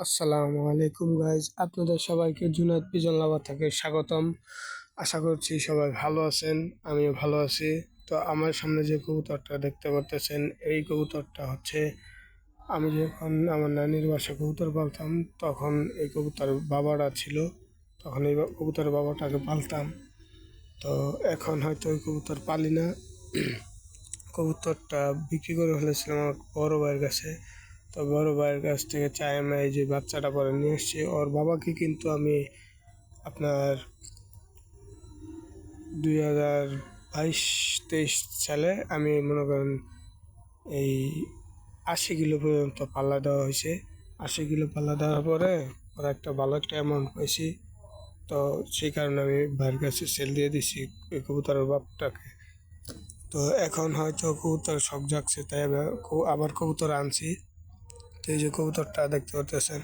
আসসালামু আলাইকুম গাইজ, আপনাদের সবাইকে জুনায়েদ পিজন লাভার থেকে স্বাগতম। আশা করছি সবাই ভালো আছেন, আমিও ভালো আছি। তো আমার সামনে যে কবুতরটা দেখতে পারতেছেন, এই কবুতরটা হচ্ছে আমি যখন আমার নানির বাসায় কবুতর পালতাম, তখন এই কবুতর বাবারা ছিল, তখন এই কবুতরের বাবাটাকে পালতাম। তো এখন হয়তো ওই কবুতর পালি না। কবুতরটা বিক্রি করে ফেলেছিলাম আমার বড় ভাইয়ের কাছে। তো বড় ভাইয়ের কাছ থেকে চাইনা এই যে বাচ্চাটা পরে নিয়ে এসছি। ওর বাবাকে কিন্তু আমি আপনার 2022-23 সালে আমি মনে করেন এই 80 কিলো পর্যন্ত পাল্লা দেওয়া হয়েছে। 80 কিলো পাল্লা দেওয়ার পরে ওরা একটা ভালো একটা অ্যামাউন্ট পাইছি। তো সেই কারণে আমি ভাইয়ের কাছে সেল দিয়ে দিছি এই কবুতরের বাপটাকে। তো এখন হয়তো কবুতর শখ জাগছে, তাই আবার কবুতর আনছি। তো এই যে কবুতরটা দেখতে পাচ্ছেন,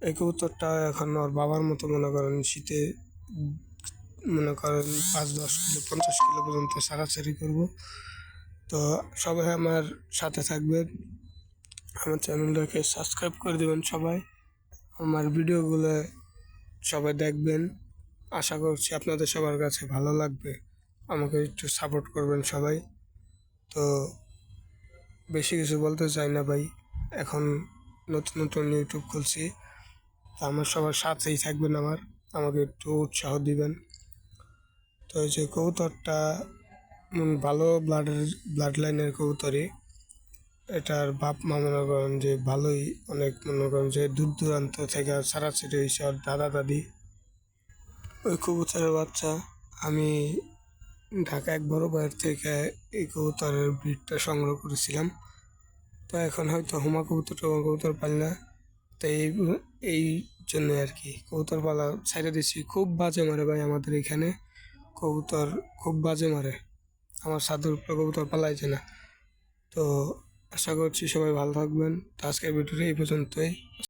এই কবুতরটা এখন ওর বাবার মতো মনে করেন শীতে মনে করেন 5-10 কিলো 50 কিলো পর্যন্ত ছাড়াছাড়ি করব। তো সবাই আমার সাথে থাকবেন, আমার চ্যানেলটাকে সাবস্ক্রাইব করে দেবেন সবাই, আমার ভিডিওগুলো সবাই দেখবেন। আশা করছি আপনাদের সবার কাছে ভালো লাগবে, আমাকে একটু সাপোর্ট করবেন সবাই। তো বেশি কিছু বলতে চাই না ভাই, এখন নতুন নতুন ইউটিউব খুলছি, তো আমার সবার সাথেই থাকবেন, আমাকে একটু উৎসাহ দিবেন। তো এই যে কবুতরটা ভালো ব্লাড লাইনের কবুতরই। এটার বাপ মা মনে করেন যে ভালোই, অনেক মনে করেন যে দূর দূরান্ত থেকে ছাড়াছাড়ি হয়েছে আর দাদা দাদি। ওই কবুতরের বাচ্চা আমি ঢাকা এক বড় ভাইয়ের থেকে এই কবুতরের ব্রিডটা সংগ্রহ করেছিলাম। তো এখন হয়তো হুমা কবুতর পালি না, তাই এই জন্য আর কি কবুতর পালা ছাইড়া দিচ্ছি। খুব বাজে মারে ভাই আমাদের এখানে, কবুতর খুব বাজে মারে, আমার সাধুর উপরে কবুতর পালাইছে না। তো আশা করছি সবাই ভালো থাকবেন। তো আজকের ভিডিওটা এই পর্যন্তই।